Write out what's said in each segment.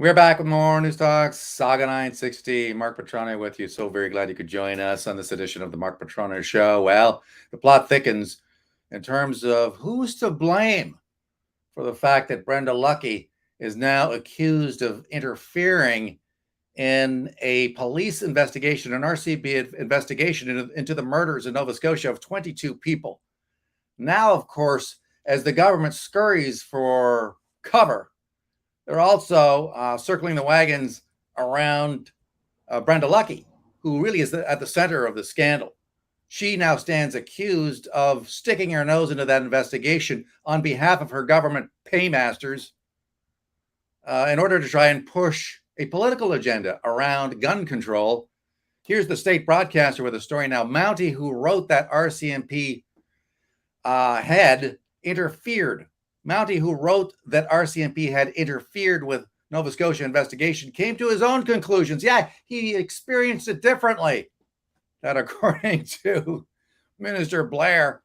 We're back with more News Talks, Saga 960. Mark Petrone with you. So very glad you could join us on this edition of the Mark Petrone Show. Well, the plot thickens in terms of who's to blame for the fact that Brenda Lucki is now accused of interfering in a police investigation, an RCB investigation into the murders in Nova Scotia of 22 people. Now, of course, as the government scurries for cover, they're also circling the wagons around Brenda Lucki, who really is at the center of the scandal. She now stands accused of sticking her nose into that investigation on behalf of her government paymasters in order to try and push a political agenda around gun control. Here's the state broadcaster with a story now. Mountie, who wrote that RCMP had interfered. Mountie, who wrote that RCMP had interfered with Nova Scotia investigation, came to his own conclusions. Yeah, he experienced it differently. That, according to Minister Blair,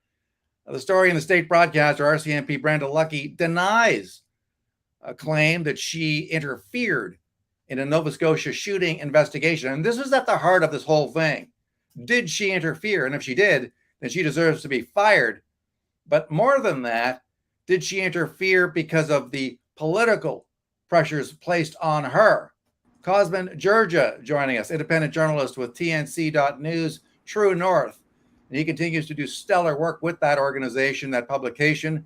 the story in the state broadcaster, RCMP Brenda Lucki denies a claim that she interfered in a Nova Scotia shooting investigation. And this is at the heart of this whole thing. Did she interfere? And if she did, then she deserves to be fired. But more than that, did she interfere because of the political pressures placed on her? Cosmin, Georgia, joining us, independent journalist with TNC.News, True North. And he continues to do stellar work with that organization, that publication.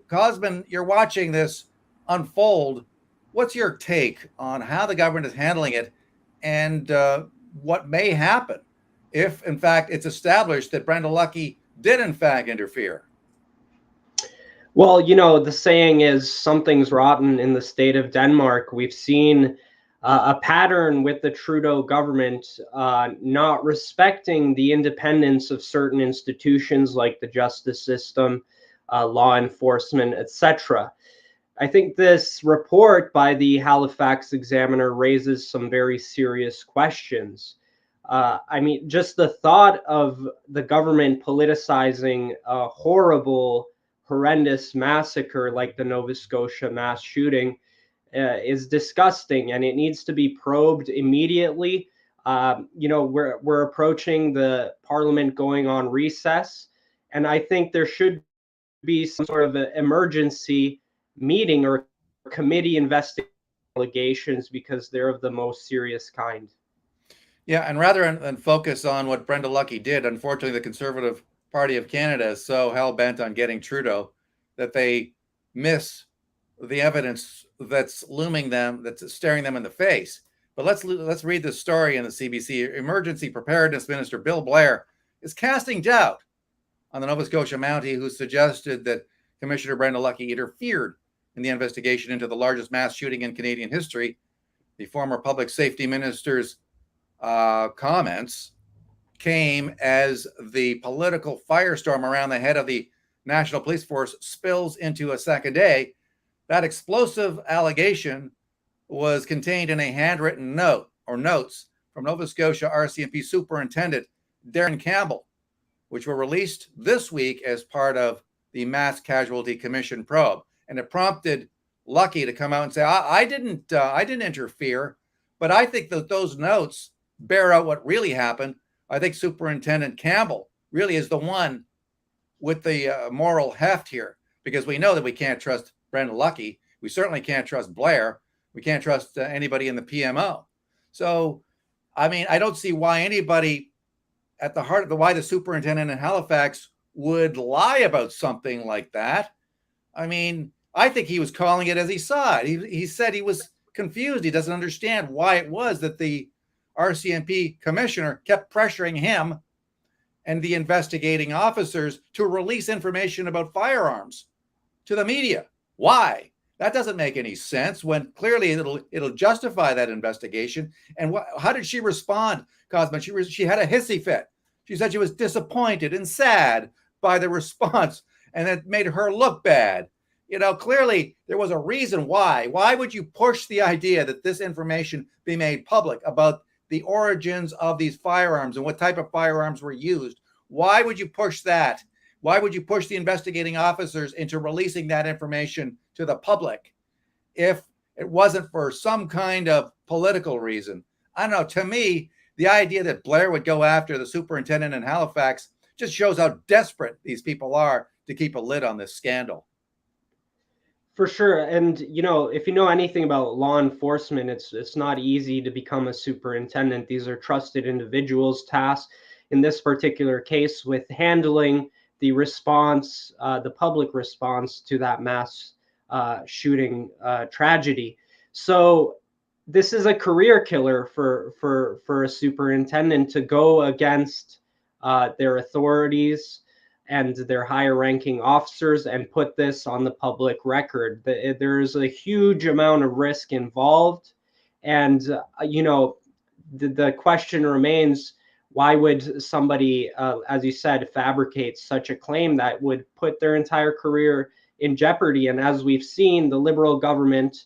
Cosmin, you're watching this unfold. What's your take on how the government is handling it and what may happen if, in fact, it's established that Brenda Lucki did, in fact, interfere? Well, the saying is something's rotten in the state of Denmark. We've seen a pattern with the Trudeau government not respecting the independence of certain institutions like the justice system, law enforcement, etc. I think this report by the Halifax Examiner raises some very serious questions. Just the thought of the government politicizing a horrendous massacre like the Nova Scotia mass shooting is disgusting, and it needs to be probed immediately. We're approaching the Parliament going on recess, and I think there should be some sort of an emergency meeting or committee investigating allegations because they're of the most serious kind. Yeah, and rather than focus on what Brenda Lucki did, unfortunately, the Conservative Party of Canada is so hell-bent on getting Trudeau that they miss the evidence that's looming them, that's staring them in the face. But let's read this story in the CBC. Emergency Preparedness Minister Bill Blair is casting doubt on the Nova Scotia Mountie who suggested that Commissioner Brenda Lucki interfered in the investigation into the largest mass shooting in Canadian history. The former public safety minister's comments came as the political firestorm around the head of the National Police Force spills into a second day. That explosive allegation was contained in a handwritten note or notes from Nova Scotia RCMP Superintendent Darren Campbell, which were released this week as part of the Mass Casualty Commission probe. And it prompted Lucki to come out and say, I didn't interfere, but I think that those notes bear out what really happened. I think Superintendent Campbell really is the one with the moral heft here, because we know that we can't trust Brenda Lucki. We certainly can't trust Blair. We can't trust anybody in the PMO. So, I don't see why anybody at the heart of why the superintendent in Halifax would lie about something like that. I think he was calling it as he saw it. He said he was confused. He doesn't understand why it was that the RCMP commissioner kept pressuring him and the investigating officers to release information about firearms to the media. Why? That doesn't make any sense when clearly it'll justify that investigation. And how did she respond, Cosmin? She had a hissy fit. She said she was disappointed and sad by the response, and it made her look bad. Clearly there was a reason why. Why would you push the idea that this information be made public about the origins of these firearms and what type of firearms were used? Why would you push that? Why would you push the investigating officers into releasing that information to the public if it wasn't for some kind of political reason. I don't know. To me, the idea that Blair would go after the superintendent in Halifax just shows how desperate these people are to keep a lid on this scandal. For sure. And if you know anything about law enforcement, it's not easy to become a superintendent. These are trusted individuals tasked in this particular case with handling the response, the public response to that mass shooting tragedy. So this is a career killer for a superintendent to go against their authorities and their higher ranking officers and put this on the public record. There's a huge amount of risk involved. And, the question remains, why would somebody, as you said, fabricate such a claim that would put their entire career in jeopardy? And as we've seen, the Liberal government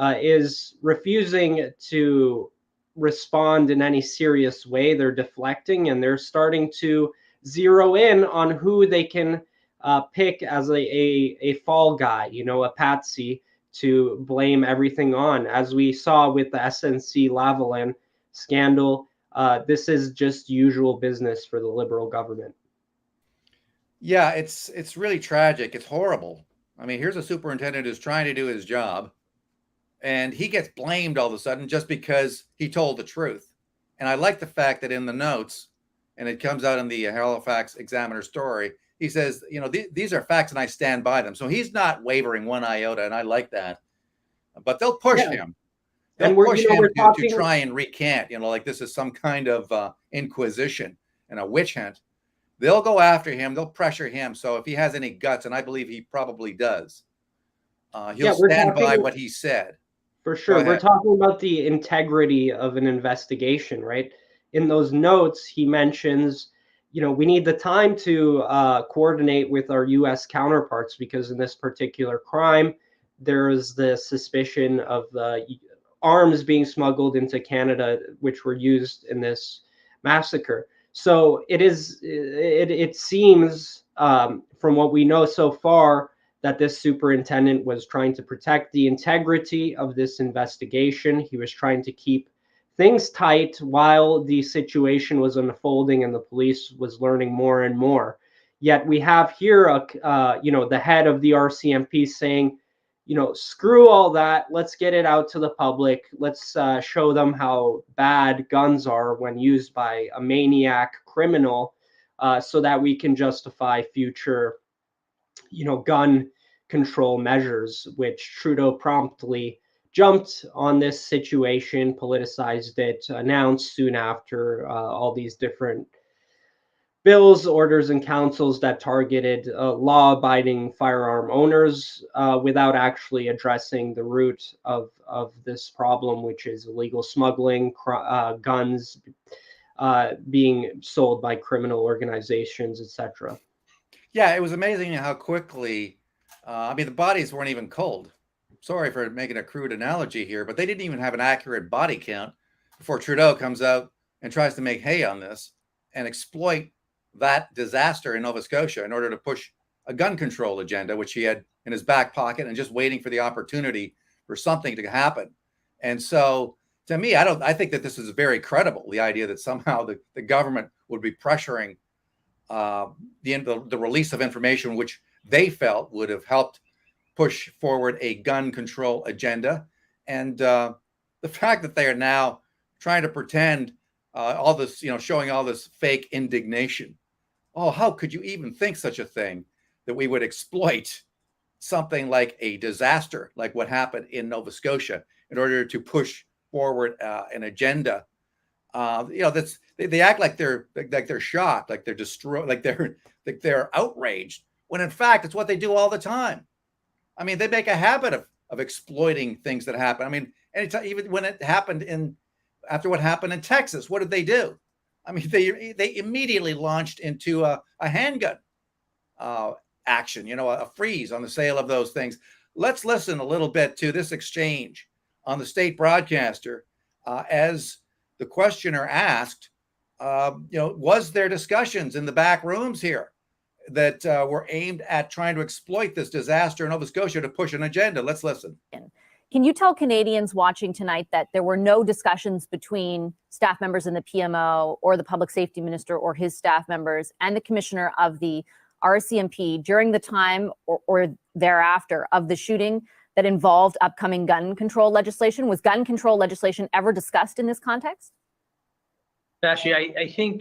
is refusing to respond in any serious way. They're deflecting, and they're starting to zero in on who they can pick as a fall guy, a patsy to blame everything on. As we saw with the SNC Lavalin scandal, this is just usual business for the Liberal government. Yeah, it's really tragic. It's horrible. I mean, here's a superintendent who's trying to do his job, and he gets blamed all of a sudden just because he told the truth. And I like the fact that in the notes, and it comes out in the Halifax Examiner story, he says, these are facts and I stand by them. So he's not wavering one iota, and I like that. But they'll push him. They'll push him to try and recant, like this is some kind of inquisition and a witch hunt. They'll go after him. They'll pressure him. So if he has any guts, and I believe he probably does, he'll stand by what he said. For sure. We're talking about the integrity of an investigation, right? In those notes, he mentions, we need the time to coordinate with our U.S. counterparts because in this particular crime, there is the suspicion of arms being smuggled into Canada, which were used in this massacre. So it seems from what we know so far that this superintendent was trying to protect the integrity of this investigation. He was trying to keep things tight while the situation was unfolding and the police was learning more and more. Yet we have here, the head of the RCMP saying, screw all that. Let's get it out to the public. Let's show them how bad guns are when used by a maniac criminal, so that we can justify future, gun control measures, which Trudeau promptly jumped on this situation, politicized it, announced soon after all these different bills, orders, and councils that targeted law-abiding firearm owners without actually addressing the root of this problem, which is illegal smuggling, guns being sold by criminal organizations, etc. Yeah, it was amazing how quickly, the bodies weren't even cold. Sorry for making a crude analogy here, but they didn't even have an accurate body count before Trudeau comes out and tries to make hay on this and exploit that disaster in Nova Scotia in order to push a gun control agenda, which he had in his back pocket and just waiting for the opportunity for something to happen. And so to me, I think that this is very credible, the idea that somehow the government would be pressuring the release of information which they felt would have helped push forward a gun control agenda. And the fact that they are now trying to pretend all this, showing all this fake indignation. Oh, how could you even think such a thing, that we would exploit something like a disaster like what happened in Nova Scotia in order to push forward an agenda? That's they act like they're shocked, like they're destroyed, like they're outraged, when in fact it's what they do all the time. I mean, they make a habit of exploiting things that happen. I mean, anytime, even when it happened after what happened in Texas, what did they do? I mean, they immediately launched into a handgun action, a freeze on the sale of those things. Let's listen a little bit to this exchange on the state broadcaster as the questioner asked, was there discussions in the back rooms here that were aimed at trying to exploit this disaster in Nova Scotia to push an agenda? Let's listen. Can you tell Canadians watching tonight that there were no discussions between staff members in the PMO or the public safety minister or his staff members and the commissioner of the RCMP during the time or thereafter of the shooting that involved upcoming gun control legislation? Was gun control legislation ever discussed in this context? Actually, I think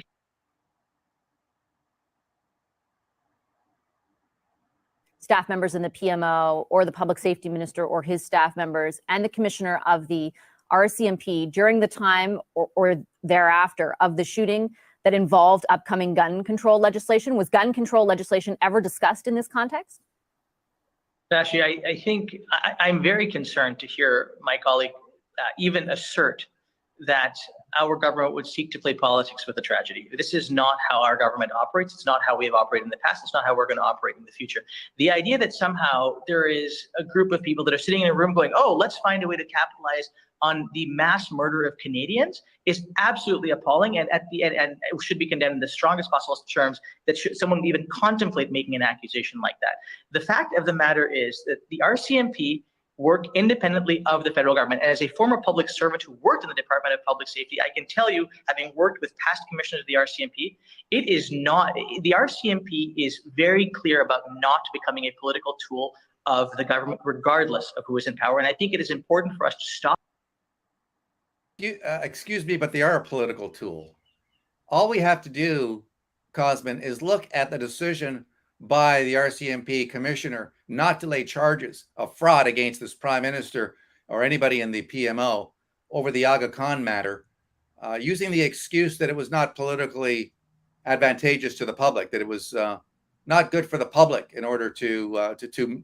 staff members in the PMO or the public safety minister or his staff members and the commissioner of the RCMP during the time or thereafter of the shooting that involved upcoming gun control legislation? Was gun control legislation ever discussed in this context? Actually, I think I'm very concerned to hear my colleague even assert that our government would seek to play politics with a tragedy. This is not how our government operates. It's not how we have operated in the past. It's not how we're going to operate in the future. The idea that somehow there is a group of people that are sitting in a room going, oh, let's find a way to capitalize on the mass murder of Canadians is absolutely appalling, and it should be condemned in the strongest possible terms. That someone even contemplate making an accusation like that. The fact of the matter is that the RCMP work independently of the federal government. And as a former public servant who worked in the Department of Public Safety, I can tell you, having worked with past commissioners of the RCMP, it is not, the RCMP is very clear about not becoming a political tool of the government, regardless of who is in power. And I think it is important for us to stop. Excuse me, but they are a political tool. All we have to do, Cosmin, is look at the decision by the RCMP commissioner not to lay charges of fraud against this prime minister or anybody in the PMO over the Aga Khan matter, using the excuse that it was not politically advantageous to the public, that it was not good for the public in order to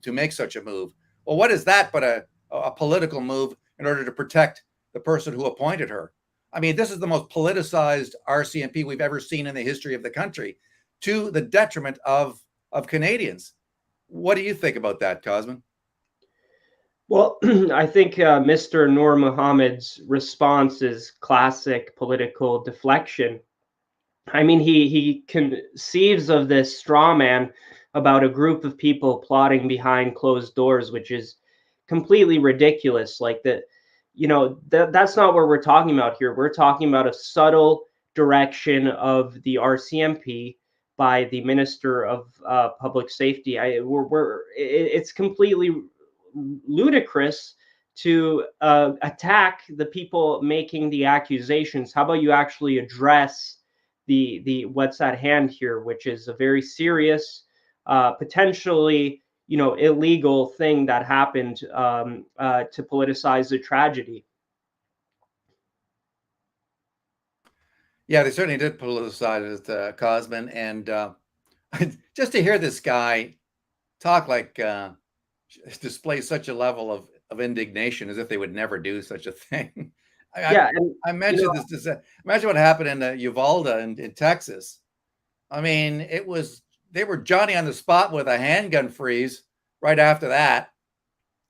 make such a move. Well, what is that but a political move in order to protect the person who appointed her? I mean, this is the most politicized RCMP we've ever seen in the history of the country, to the detriment of Canadians. What do you think about that, Cosmin? Well, I think Mr. Noor Mohammed's response is classic political deflection. I mean, he conceives of this straw man about a group of people plotting behind closed doors, which is completely ridiculous. Like that, that's not what we're talking about here. We're talking about a subtle direction of the RCMP by the Minister of Public Safety. It's completely ludicrous to attack the people making the accusations. How about you actually address the what's at hand here, which is a very serious, potentially illegal thing that happened to politicize the tragedy. Yeah, they certainly did politicize it, Cosmin, and just to hear this guy talk like display such a level of indignation as if they would never do such a thing. I mentioned this. Imagine what happened in Uvalde in Texas. I mean, they were Johnny on the spot with a handgun freeze right after that.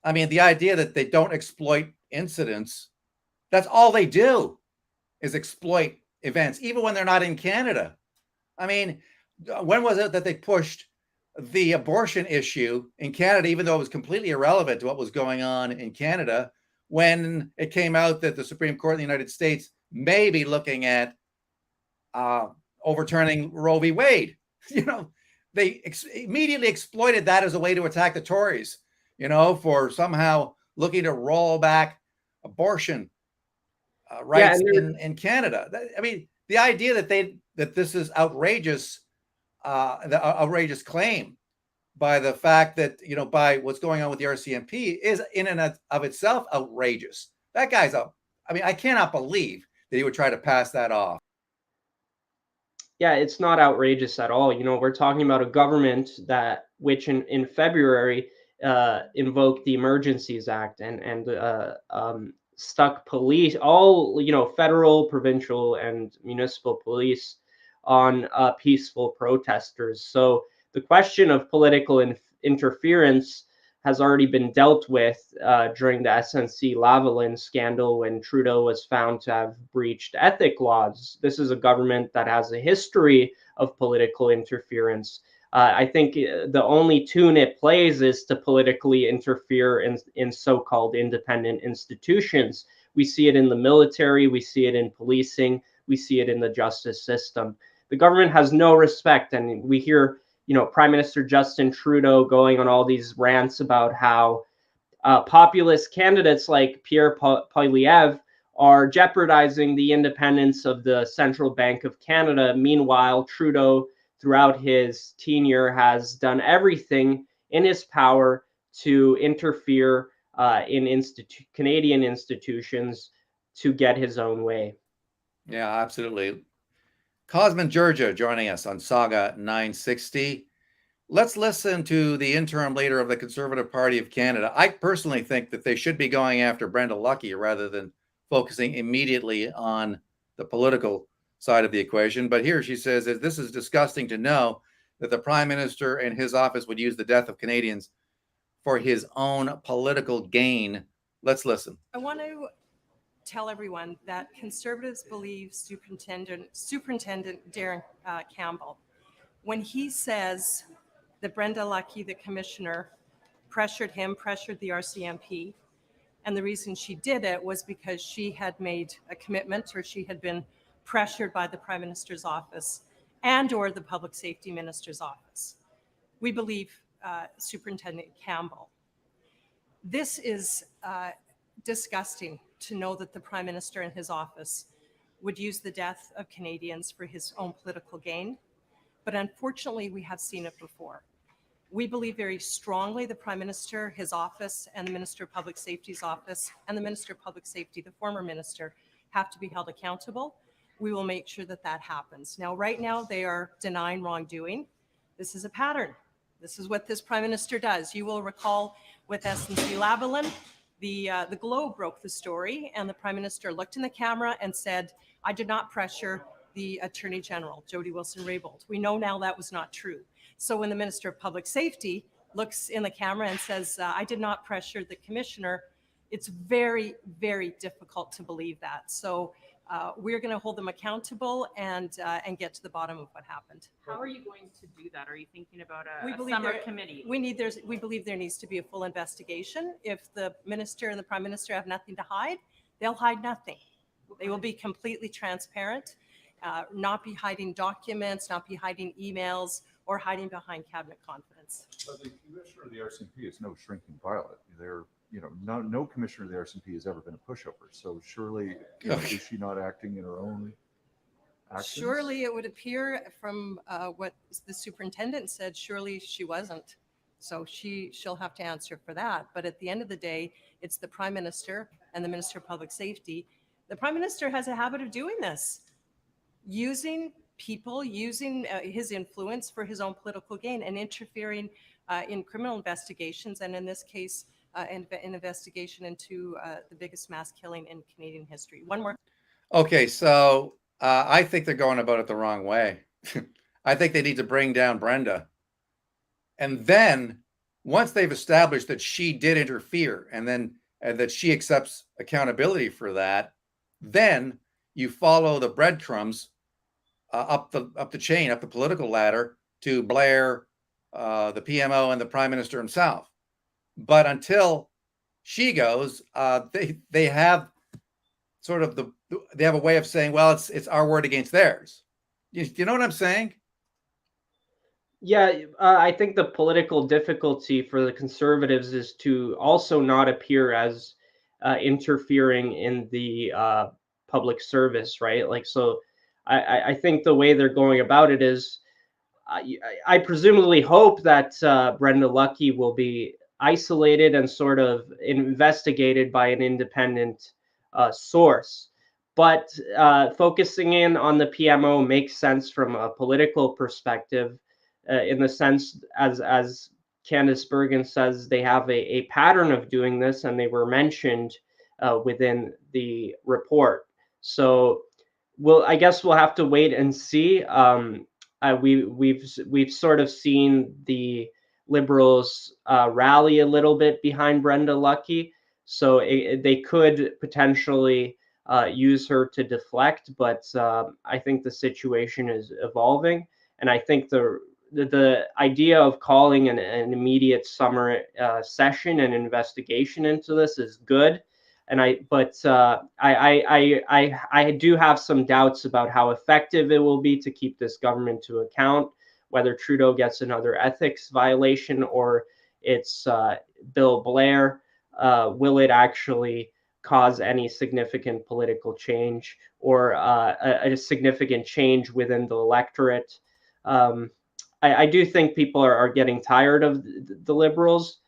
I mean, the idea that they don't exploit incidents, that's all they do is exploit events, even when they're not in Canada. I mean, when was it that they pushed the abortion issue in Canada, even though it was completely irrelevant to what was going on in Canada, when it came out that the Supreme Court of the United States may be looking at overturning Roe v. Wade? They immediately exploited that as a way to attack the Tories, for somehow looking to roll back abortion rights in Canada. I mean, the idea that this is outrageous, the outrageous claim by the fact that, by what's going on with the RCMP is in and of itself outrageous. That guy's I cannot believe that he would try to pass that off. Yeah, it's not outrageous at all. We're talking about a government which in February invoked the Emergencies Act and stuck police, all federal, provincial, and municipal police on peaceful protesters. So the question of political interference has already been dealt with during the SNC-Lavalin scandal, when Trudeau was found to have breached ethic laws. This is a government that has a history of political interference. I think the only tune it plays is to politically interfere in so-called independent institutions. We see it in the military, we see it in policing, we see it in the justice system. The government has no respect, and we hear, Prime Minister Justin Trudeau going on all these rants about how populist candidates like Pierre Poilievre are jeopardizing the independence of the Central Bank of Canada. Meanwhile, Trudeau, throughout his tenure, has done everything in his power to interfere in Canadian institutions to get his own way. Yeah, absolutely. Cosmin, Georgia, joining us on Saga 960. Let's listen to the interim leader of the Conservative Party of Canada. I personally think that they should be going after Brenda Lucki rather than focusing immediately on the political side of the equation. But here she says that this is disgusting to know that the Prime Minister and his office would use the death of Canadians for his own political gain. Let's listen. I want to tell everyone that Conservatives believe Superintendent Darren Campbell, when he says that Brenda Lucki, the commissioner, pressured the RCMP, and the reason she did it was because she had made a commitment, or she had been pressured by the Prime Minister's office and or the Public Safety Minister's office. We believe Superintendent Campbell. This is disgusting to know that the Prime Minister and his office would use the death of Canadians for his own political gain. But unfortunately, we have seen it before. We believe very strongly the Prime Minister, his office, and the Minister of Public Safety's office, and the Minister of Public Safety, the former minister, have to be held accountable. We will make sure that that happens. Now, right now, they are denying wrongdoing. This is a pattern. This is what this Prime Minister does. You will recall with SNC-Lavalin, the Globe broke the story, and the Prime Minister looked in the camera and said, "I did not pressure the Attorney General, Jody Wilson-Raybould." We know now that was not true. So when the Minister of Public Safety looks in the camera and says, "I did not pressure the Commissioner," it's very, very difficult to believe that. So we're going to hold them accountable and get to the bottom of what happened. How are you going to do that? Are you thinking about a summer committee? We believe there needs to be a full investigation. If the Minister and the Prime Minister have nothing to hide, they'll hide nothing. They will be completely transparent, not be hiding documents, not be hiding emails, or hiding behind cabinet confidence. But the Commissioner of the RCMP is no shrinking violet. They're, no Commissioner of the RCMP has ever been a pushover. So surely, is she not acting in her own actions? Surely it would appear from what the superintendent said, surely she wasn't. So she'll have to answer for that. But at the end of the day, it's the Prime Minister and the Minister of Public Safety. The Prime Minister has a habit of doing this, using people, using his influence for his own political gain and interfering in criminal investigations, and in this case, an investigation into the biggest mass killing in Canadian history. One more. Okay, so I think they're going about it the wrong way. I think they need to bring down Brenda. And then once they've established that she did interfere and that she accepts accountability for that, then you follow the breadcrumbs up the chain, up the political ladder to Blair, the PMO, and the Prime Minister himself. But until she goes, they have sort of they have a way of saying, well, it's our word against theirs. You know what I'm saying? Yeah, I think the political difficulty for the Conservatives is to also not appear as interfering in the public service, right? Like, so I think the way they're going about it is, I presumably hope that Brenda Lucki will be isolated and sort of investigated by an independent source. But focusing in on the PMO makes sense from a political perspective, in the sense, as Candace Bergen says, they have a pattern of doing this, and they were mentioned within the report. So I guess we'll have to wait and see. We've sort of seen the Liberals rally a little bit behind Brenda Lucki, so they could potentially use her to deflect. But I think the situation is evolving, and I think the the idea of calling an immediate summer session and investigation into this is good. And I do have some doubts about how effective it will be to keep this government to account, whether Trudeau gets another ethics violation or it's Bill Blair. Will it actually cause any significant political change or a significant change within the electorate? I do think people are getting tired of the Liberals.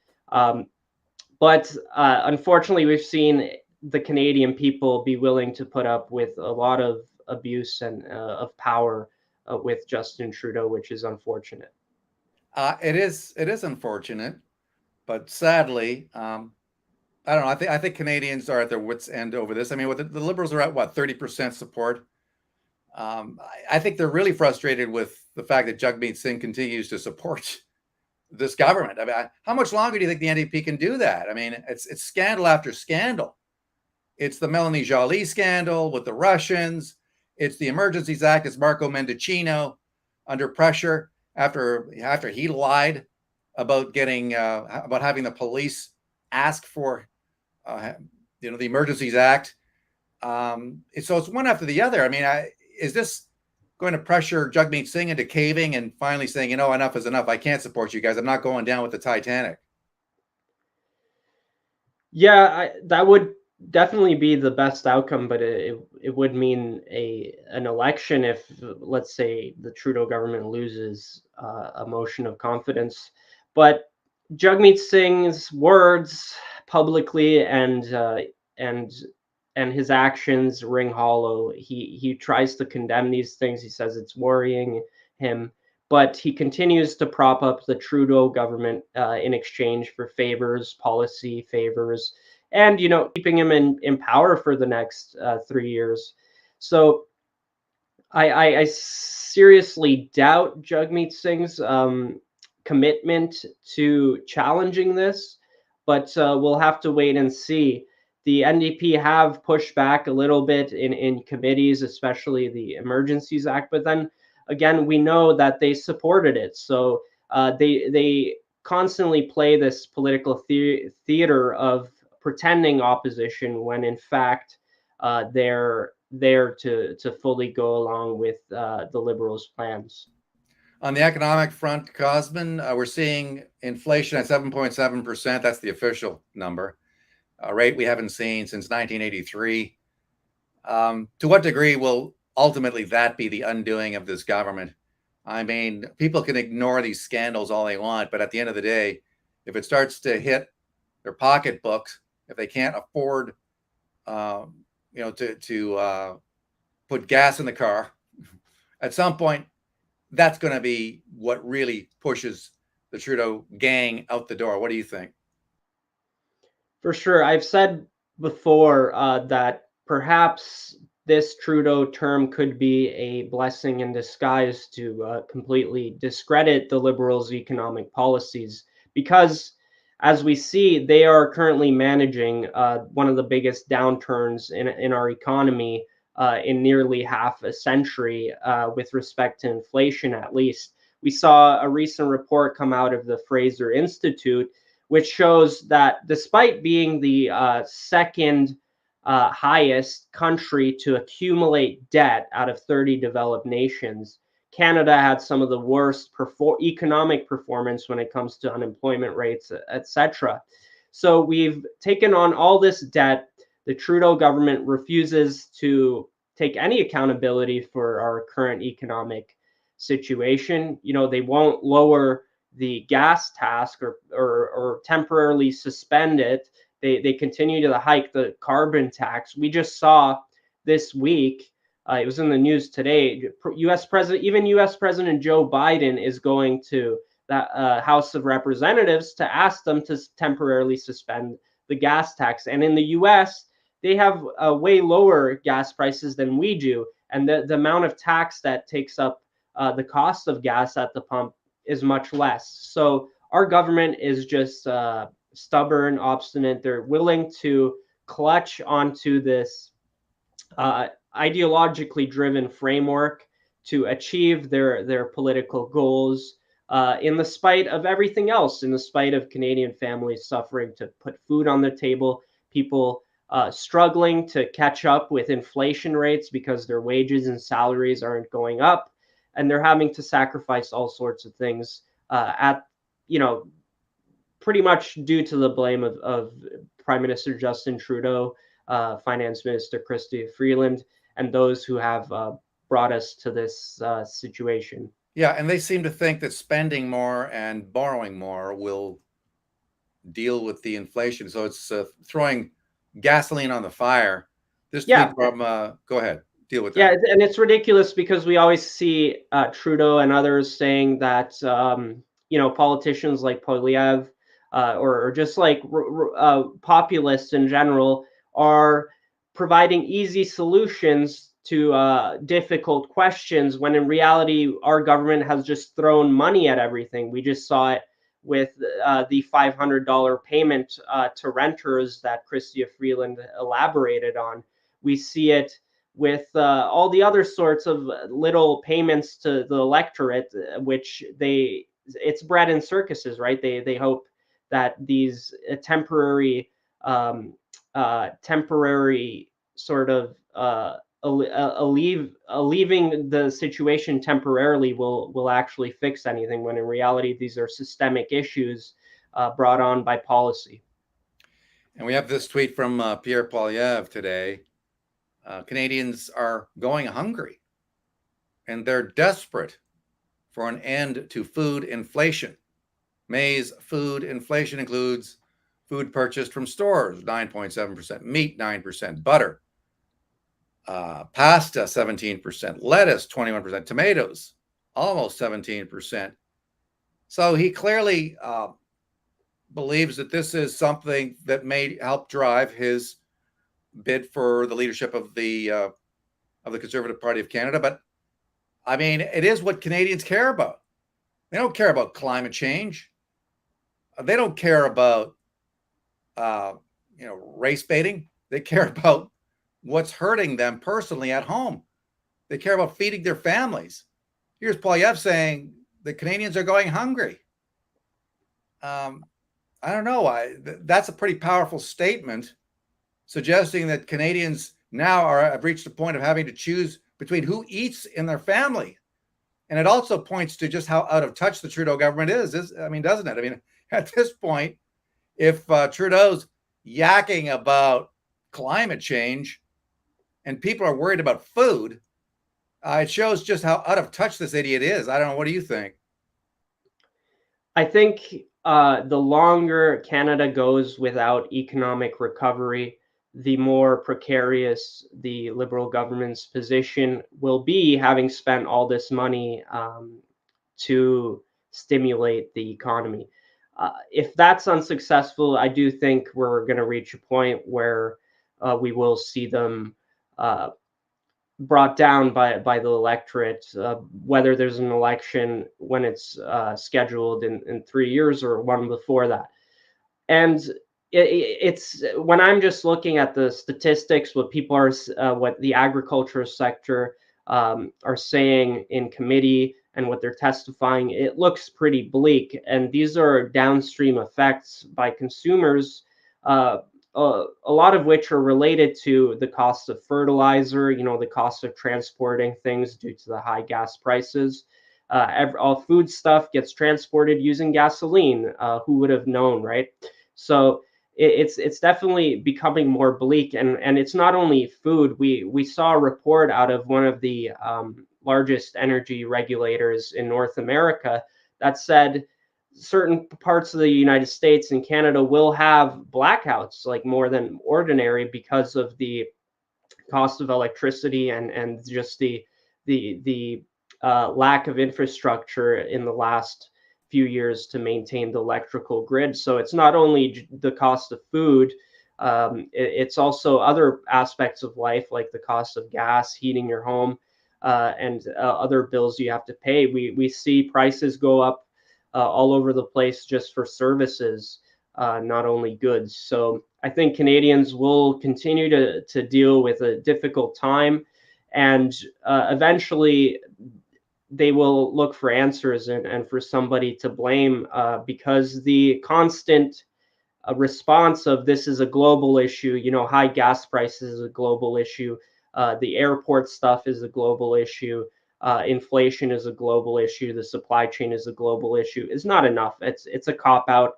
But unfortunately, we've seen the Canadian people be willing to put up with a lot of abuse and of power with Justin Trudeau, which is unfortunate. It is unfortunate, but sadly, I don't know. I think Canadians are at their wits' end over this. I mean, what the Liberals are at what 30% support. I think they're really frustrated with the fact that Jagmeet Singh continues to support this government. I mean, how much longer do you think the NDP can do that? I mean, it's scandal after scandal. It's the Melanie Joly scandal with the Russians. It's the Emergencies Act. It's Marco Mendocino under pressure after he lied about getting about having the police ask for the Emergencies Act. So it's one after the other. I mean, is this going to pressure Jagmeet Singh into caving and finally saying, enough is enough. I can't support you guys. I'm not going down with the Titanic. Yeah, that would definitely be the best outcome, but it would mean an election if, let's say, the Trudeau government loses a motion of confidence. But Jagmeet Singh's words publicly and his actions ring hollow. He tries to condemn these things. He says it's worrying him, but he continues to prop up the Trudeau government in exchange for policy favors, and keeping him in power for the next 3 years. So I seriously doubt Jagmeet Singh's commitment to challenging this, but we'll have to wait and see. The NDP have pushed back a little bit in committees, especially the Emergencies Act, but then again, we know that they supported it. So they constantly play this political theater of pretending opposition when in fact they're there to fully go along with the Liberals' plans. On the economic front, Cosmin, we're seeing inflation at 7.7%. That's the official number. A rate we haven't seen since 1983. To what degree will ultimately that be the undoing of this government? I mean, people can ignore these scandals all they want, but at the end of the day, if it starts to hit their pocketbooks, if they can't afford, to put gas in the car, at some point, that's going to be what really pushes the Trudeau gang out the door. What do you think? For sure. I've said before that perhaps this Trudeau term could be a blessing in disguise to completely discredit the Liberals' economic policies, because, as we see, they are currently managing one of the biggest downturns in our economy in nearly half a century with respect to inflation, at least. We saw a recent report come out of the Fraser Institute, which shows that despite being the second highest country to accumulate debt out of 30 developed nations, Canada had some of the worst economic performance when it comes to unemployment rates, etc. So we've taken on all this debt. The Trudeau government refuses to take any accountability for our current economic situation. They won't lower the gas tax or temporarily suspend it. They continue to hike the carbon tax. We just saw this week, it was in the news today, U.S. President Joe Biden is going to the House of Representatives to ask them to temporarily suspend the gas tax. And in the U.S., they have way lower gas prices than we do. And the amount of tax that takes up the cost of gas at the pump is much less. So our government is just stubborn, obstinate. They're willing to clutch onto this ideologically driven framework to achieve their political goals. in the spite of everything else, in the spite of Canadian families suffering to put food on the table, people struggling to catch up with inflation rates because their wages and salaries aren't going up, and they're having to sacrifice all sorts of things pretty much due to the blame of Prime Minister Justin Trudeau, Finance Minister Chrystia Freeland, and those who have brought us to this situation. Yeah, and they seem to think that spending more and borrowing more will deal with the inflation. So it's throwing gasoline on the fire. This tweet from, go ahead, deal with that. Yeah, and it's ridiculous because we always see Trudeau and others saying that, politicians like Poilievre or just like populists in general are providing easy solutions to difficult questions, when in reality, our government has just thrown money at everything. We just saw it with the $500 payment to renters that Chrystia Freeland elaborated on. We see it with all the other sorts of little payments to the electorate, which it's bread and circuses, right? They hope that these temporary sort of leaving the situation temporarily will actually fix anything, when in reality these are systemic issues brought on by policy. And we have this tweet from Pierre Poilievre today. Canadians are going hungry, and they're desperate for an end to food inflation. May's food inflation includes food purchased from stores, 9.7%, meat, 9%, butter, pasta, 17%, lettuce, 21%, tomatoes, almost 17%. So he clearly believes that this is something that may help drive his bid for the leadership of the Conservative Party of Canada. But I mean, it is what Canadians care about. They don't care about climate change. They don't care about race baiting. They care about what's hurting them personally at home. They care about feeding their families. Here's Poilievre saying the Canadians are going hungry. I don't know. That's a pretty powerful statement, suggesting that Canadians now have reached a point of having to choose between who eats in their family. And it also points to just how out of touch the Trudeau government is. I mean, doesn't it? I mean, at this point, if Trudeau's yakking about climate change and people are worried about food, it shows just how out of touch this idiot is. I don't know. What do you think? I think the longer Canada goes without economic recovery, the more precarious the Liberal government's position will be, having spent all this money to stimulate the economy. If that's unsuccessful, I do think we're going to reach a point where we will see them brought down by the electorate, whether there's an election when it's scheduled in 3 years or one before that. And it's when I'm just looking at the statistics, what people are, what the agriculture sector are saying in committee and what they're testifying, it looks pretty bleak. And these are downstream effects by consumers, a lot of which are related to the cost of fertilizer, the cost of transporting things due to the high gas prices. All food stuff gets transported using gasoline. Who would have known, right? So it's definitely becoming more bleak, and it's not only food. We saw a report out of one of the largest energy regulators in North America that said certain parts of the United States and Canada will have blackouts, like more than ordinary, because of the cost of electricity and just the lack of infrastructure in the last few years to maintain the electrical grid. So it's not only the cost of food, it's also other aspects of life, like the cost of gas, heating your home, and other bills you have to pay. We see prices go up all over the place just for services, not only goods. So I think Canadians will continue to deal with a difficult time, and eventually they will look for answers and for somebody to blame, because the constant response of this is a global issue, you know, high gas prices is a global issue, the airport stuff is a global issue, inflation is a global issue, the supply chain is a global issue, is not enough. It's a cop out.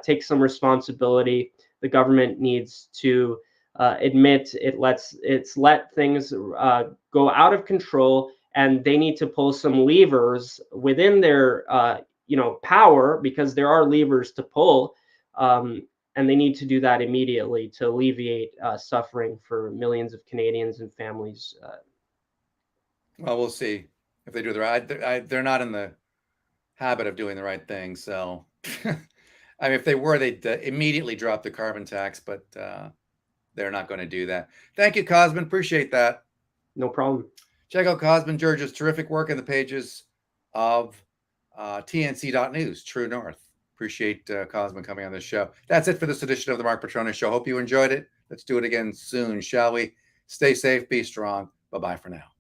Take some responsibility. The government needs to admit it's let things go out of control, and they need to pull some levers within their power, because there are levers to pull, and they need to do that immediately to alleviate suffering for millions of Canadians and families. Well, we'll see if they do the right. They're not in the habit of doing the right thing. So, I mean, if they were, they'd immediately drop the carbon tax, but they're not going to do that. Thank you, Cosmin. Appreciate that. No problem. Check out Cosmin George's terrific work in the pages of tnc.news, True North. Appreciate Cosmin coming on this show. That's it for this edition of the Mark Petronis Show. Hope you enjoyed it. Let's do it again soon, shall we? Stay safe, be strong. Bye-bye for now.